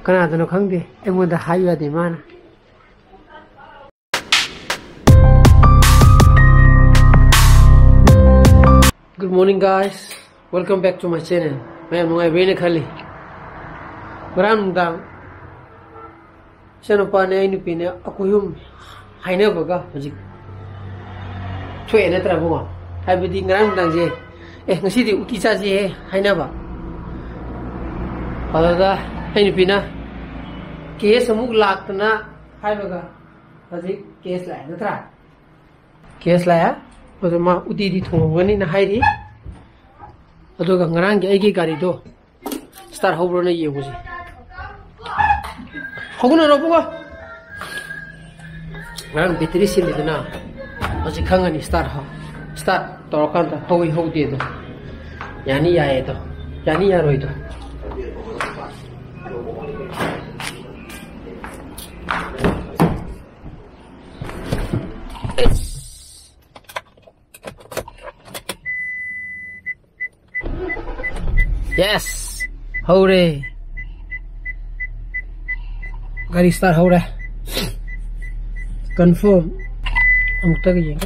그나저나 강대 애문다 하유야 돼 많아. Good morning guys, welcome back to my channel. मैं मुंgai बेने खाली बरान दांग चनो पाने आई नुपीने अकुयुम हाइने बगा हजिक छोए नत्रा बुआ हाइबदी ngran दांग जे ngasi di uti cha je haina ba adaga ai नुपीना केस अमुक लाक्तना हाइबगा हजिक केस लाय नत्रा केस लाया मा उती दी थोंगनी ना हाइरी अदुगा ngran ge aigi gari do start hobro na yebuji hoguna ro buga ngran battery silidna aji khangani start torokanta howi hodi do yani yae do yani yaroi do Yes, hore. Gari start hore. Confirm. Amuk tak ye.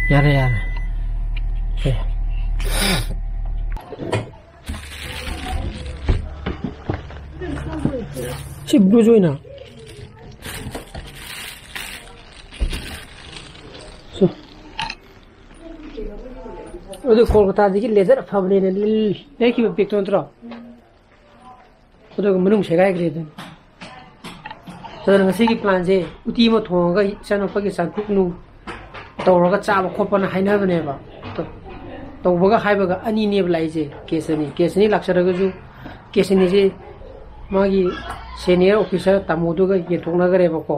Yare. Okay. Si blue join na. उधर कोलकाता दिखी laser फबने ने लेकी में pick तो अंतरा उधर मनुष्य शेगाय करे तो नंगसी की प्लान से उती में थोंगा चनो पके संकुक नु तो रगा चाब खोपन हाइना बने बा तो बगा हाइ बगा अनि ने बलाई जे केसनी लक्षरगा जु केसनी जे मागी सीनियर ऑफिसर तमोदुगा ये थोंना करे बको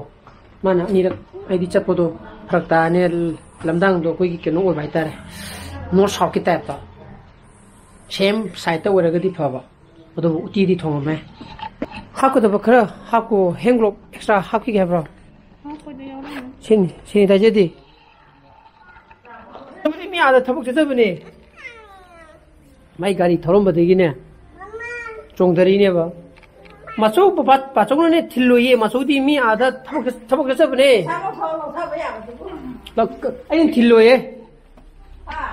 माना नि आइदि चपदो फरकता ने लमदांग दो कोई केनो ओइ भाइतारे North South की टाइप का same side तो वरगा दी फाबा वो तो उती दी थोंगा मैं हाको तो बकरा हाको हैंगलोब एक्स्ट्रा हाक की क्या ब्रो सिनी ताजे दी तबने मी आधा थबक से तबने माई गाड़ी थरों बदेगी ने चोंगदरी ने बा माचो पाचों ने थिल्लो ये माचो दी मी आधा थबक से तबने अरे थिल्लो ये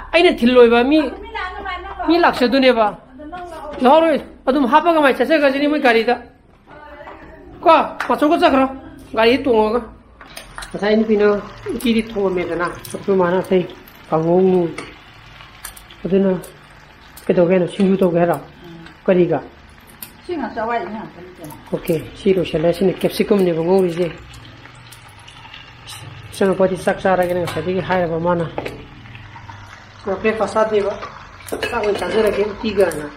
아이네 딜로이바 미 락셔도 내봐 너를 아둠 하바가 많이 찾아가지니 뭐 가리다 과 맞춰고 자 그럼 가리 동어가 사인 비노 길이 통하면은 또 많아 세 강홍무 어디나 그도게는 친구도 해라 거리가 신경 써와야 돼 오케이 시로 샬라시네 캡시컴 내고 오리지 저는 어디 싹싹하게 사디기 하여봐 많아 Oke, fasad ni ba? Takon chancer lagi tiga na.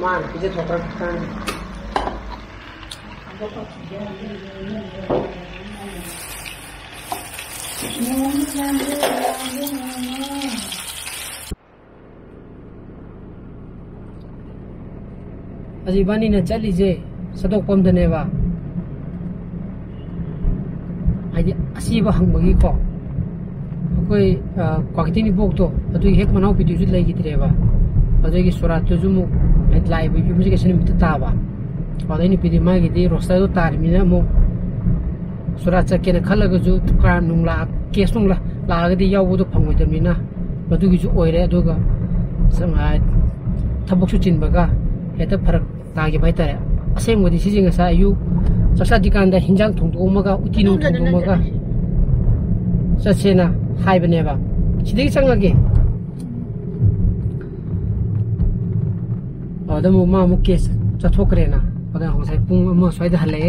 Man, kita coba kan. Aji bani na chali je, sadok pom dane ba. Aji asi ba hang bagi ko. कोई क्वाकिटी नि बोक तो अदुई हेक मनाउ पिदु जु लैगि तिरेबा अदुई सुरात तो जुमु हेड लाइव यु मुझे केसन मित ताबा अदुई नि पिदि मागि दि रोस्ता तो तारमिना मो सुरात चके न खलग जु क्राइम नुंगला केस नुंगला लागदि यावबो तो फंगoi दमिना अदुगी जु ओइरे अदुगा संगा थबक सु चिनबगा हेता फरक तागे बाइतारे असेंगदि सिजिंग सा यु ससा दिकान दा हिंजांग थोंदोमगा उति नु थोंदोमगा ससेना हाइबनेबा सिदि चंगगे अदम मा मुके चथोकरेना अदा होसाइ पुंग अमा स्वाइदा हले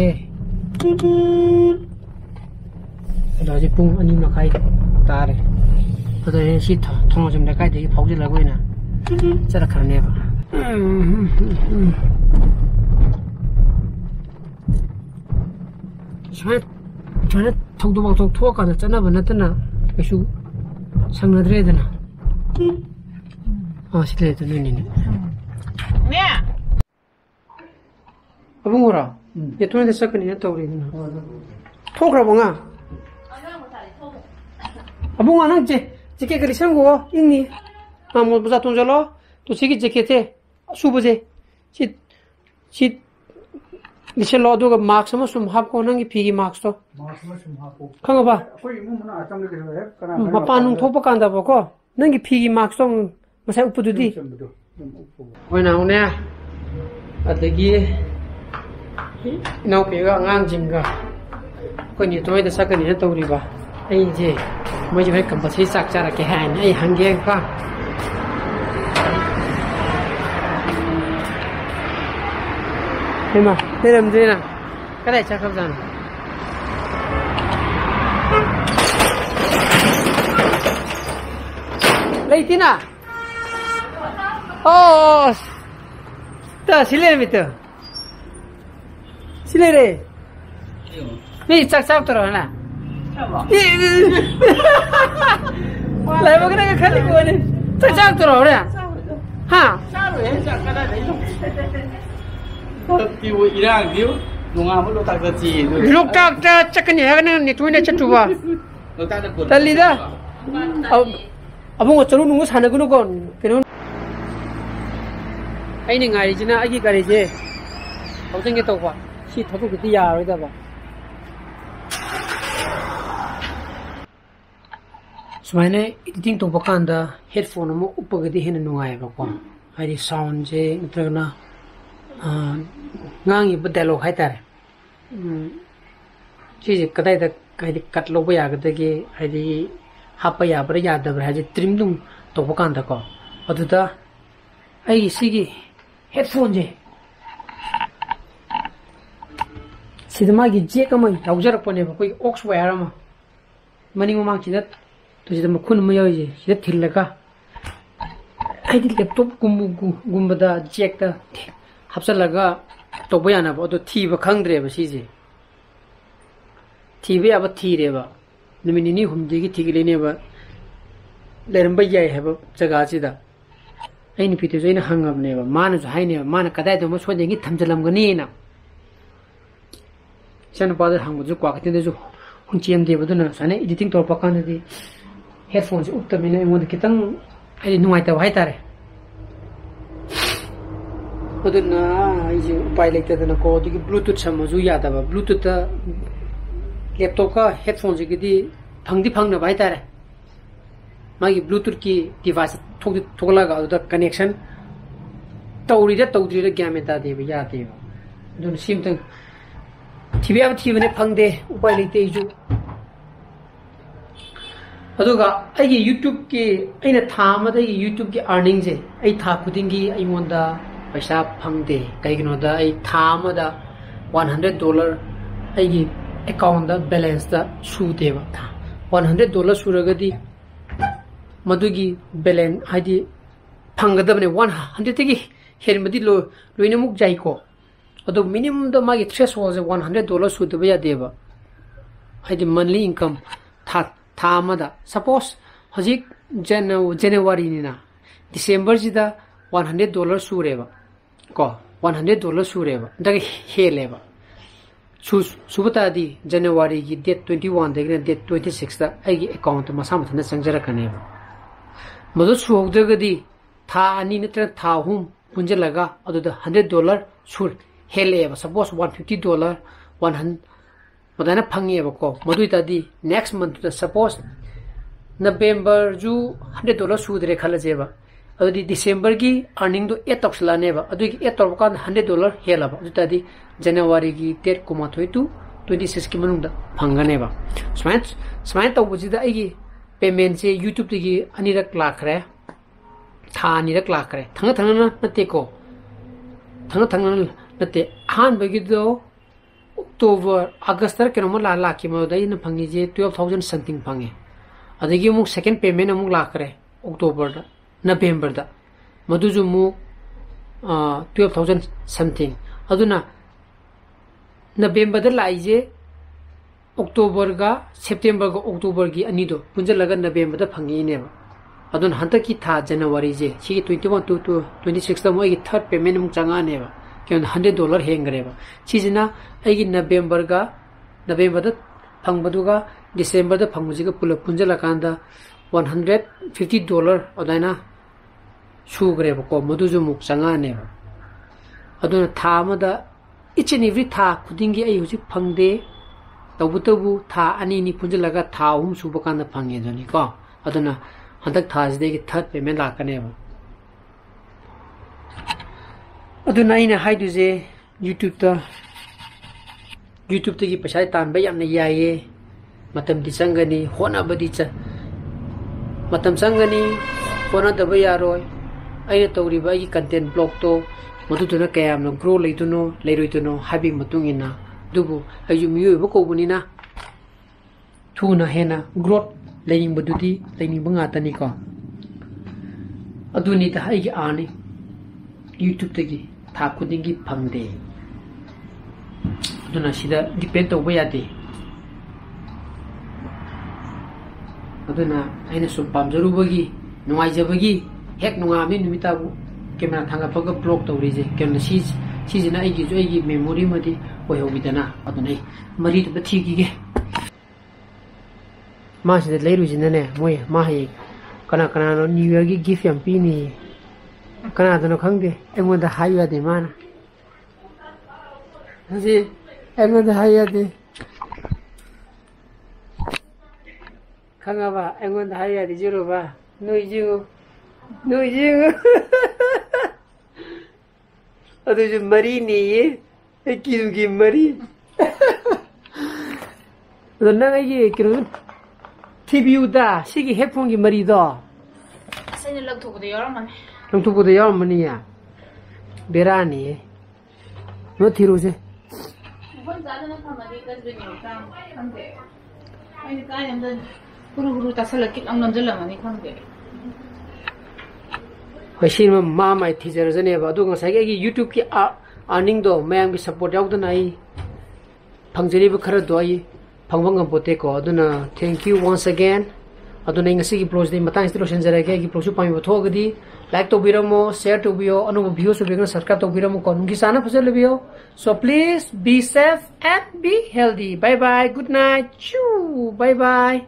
अदाजि पुंग अनि मखाइ तारे अदा सि थोंजम दकाइ दे फाउजि लगोइना चरा खरनेबा 저는 통도방통 투어가는 쩌나봐 나타나 그래서 상나들어야 되나 실례도 눈이네 네 아붕어라 얘 돈에 섞으니 했다 우리 누나 토그라 봉아 아붕아 너 जैकेट करी संगो इंगनी मामू बजा तुम चलो तो सिगी जैकेट है सुबजे सी लिसे लो दो मार्क्स में सुम हाफ को नंगी फीगी मार्क्स तो खंगबा मपान नुं थोप कांदा बको नंगी फीगी मार्क्स तो मसाय उपदुदी ओइना उने अदगी इनाव पेगा अंगांग जिमगा कोनी तोय द सकनी न तौरिबा ai je moi je compulsory sak chara ke han ai hange ka hema teram dina kada cha khab jan leitina oh ta sile mit sile re ni chak chak to na lại một cái này khát đi quên đi chắc chắc tôi rồi à ha tiêu Iran tiêu đúng không lúc ta cái gì lúc ta chắc cái này này tôi này chắc chụp à lúc ta được ta đi đó ông 어쩌로 누구 사는 거는 건 그런 아니 아니지나 아기 가리지 어떤 게 또봐 시 더도 그때 야로다 봐 सुमाइने editing तो बकांदा headphone अमु उपगदि हेन नुंगाय बको हाइदि sound J नत्रगना ngangi ba dialogue hai tare chi kadai da kai kat lo ba ya ga ge haidi hapa ya bra ya da bra haji trim dum to bakaंदा ko adu da ai sigi headphone je sidma gi je ka mai yaujar ko ne ba koi ox wire ma mani mo mang chi da तो जिधर मखुन में यार ये जिधर Thiel लगा ID laptop गुम्बदा Jack ता हफ्सा लगा तो बयाना बो तो थी बखंग रे बसी जे थी बे अब थी रे बा निमिनी हुमदी की थी लेने बा लेरम बय है बा जगह सिदा आइनी पिते जो इन हंगम ने बा मान जो हाइने मान कदाय तो मसो देंगी थमजलम गनी ना सन पादर हंग जो क्वाकते जो हुंचियम दे बदुना सने एडिटिंग तो पकान दे headphones uktamina emod kitang ai nuai ta hai tare oduna ai je upai lekta dana ko di bluetooth samaju yada ba bluetooth ta laptop ka headphones gi di phangna bai tare magi bluetooth ki device thogla ga da connection tawri da game ta de ba ya de ba dun sim tang thibne phangde upai lekte ju अदुगा आई YouTube के अइना था मदा YouTube के earning जे आई था खुदिंगी आई मोंदा पैसा फंगदे कइगनोदा आई था मदा $100 I account दा balance दा सुदेबा था $100 सुरगदी मदुगी balance हाइदी फंगदबने 100 तेगी हेरमदी लोइनमुक जाइको अदु मिनिमम दा मागी थ्रेशोल्ड जे $100 सुदबा यादेबा हाइदी मंथली इनकम था थामदा सपोज हजिक जनवरी निना दिसंबर जिदा $100 सुरेबा को $100 सुरेबा दग हेलेबा सुबतादी जनवरी की डेट 21 दगने डेट 26 दा आइगी अकाउंट मसा मथना संजरकनेबा मदु सुहोगदगदी था अनि नत्र था हुम पुंजलगा अदुदा $100 सुर हेलेबा सपोज $150 100 मदाना फंगेबा को मदुइतादी नेक्स्ट मंथ दा सपोज नवंबर जु $100 सुदरे खलजेबा अदुदी दिसंबर की अर्निंग दो 8 तक्सलानेबा अदुगी 8 तोरबका $100 हेलाबा अदुतादी जनवरी की डेट कुमाथोय टू 26 की मनुंदा फंगनेबा स्माइल तौबजिदा आइगी पेमेंट से YouTube तगी अनिरक लाखरे था अनिरक लाखरे थंग नतेको थंग नते हान बगिदो October August tar keno la la ki mo dai na phangi je 12,000 something phange adagi mu second payment amuk la kare October da November da madu ju mu 12,000 something aduna November da lai je October ga September ga October gi ani do punja laga November da phangi ne ba adun hanta ki tha January je chi 21 to 26 da mo gi third payment amuk changa ne ba $100 हेंगरेबा चीजना आइगी नवंबर दा फंगबदुगा December दा फंगबुजिगा पुल पुंजला कांदा $150 어다이나 수그래버고 모두주 묵장하네요. 어두나 타마다 each and every 타 쿠딩기 아이 후지 팡데 तबु था अनि पुंजलगा था अहम सुब कान fungi जनी को अदना हंदक थाजदे की थर्ड पेमेंट लाकने अदना इन हाइदुजे YouTube की पैसा तान बे यामने याये मतम दि संगनी होना बदि च मतम संगनी होना दब यारोय अइने तौरिबा की कंटेंट ब्लॉग तो मदुदुना कयाम ग्रो लेरोइतुनो हाबिंग मतुंगिना दुबु अयु मियोबो कोबुनिना थुना हेना ग्रोथ लेनिंग बदुदी लेनिंग बंगातनी को अदुनी ता आइगी आनी YouTube तगी था खुदिंगी फंगदे अदुना सिदा डिपेंड तौबा यादे अदुना आइना सुम पामजरुबगी नुवाइजबगी हेक नुवामी नुमिताबु कैमरा थांगा फग ब्लॉग तौरिजे केमना सीजना आइगी जो आइगी मेमोरी मदी ओइहोबिदना अदुनै मरी बथीगिगे मासिदा लेरुजिनने मोय माहे कना कना न्यू ईयर की गिफ्ट याम पीनी कना दनो खंगदे एमोदा हाइया दे माना हजी एमोदा हाइया दे खंगाबा एमोदा हाइया दे जिरोबा नोइजिगो अदुज मरी नीये एकिरुगी मरी नंगाइगी किरो TVU다 시기 해풍기 머리도 생일 럭토보다 여러만 럭토보다 여러만이야 베라니 너 뒤로세 혼자는 가만히 가지고니까 한데 아니 까는데 구루구루 따살럭기 안 넘질라만이 한데 허시는 마마이 티저전에 봐도 사기 유튜브 기 아닝도 매양비 서포트 야우드나이 방전이부 खर도 아이 방방감 보태고 어두나 thank you once again अदुना ngasi ब्लॉग दे मतang instruction जरा के ब्लॉग सु पामी बथोगदी लाइक तो बिरमो शेयर तो बियो अनु भियो सु बेगन सब्सक्राइब तो बिरमो कोनगी साना फसले बियो so please be safe and be healthy bye bye good night चू बाय बाय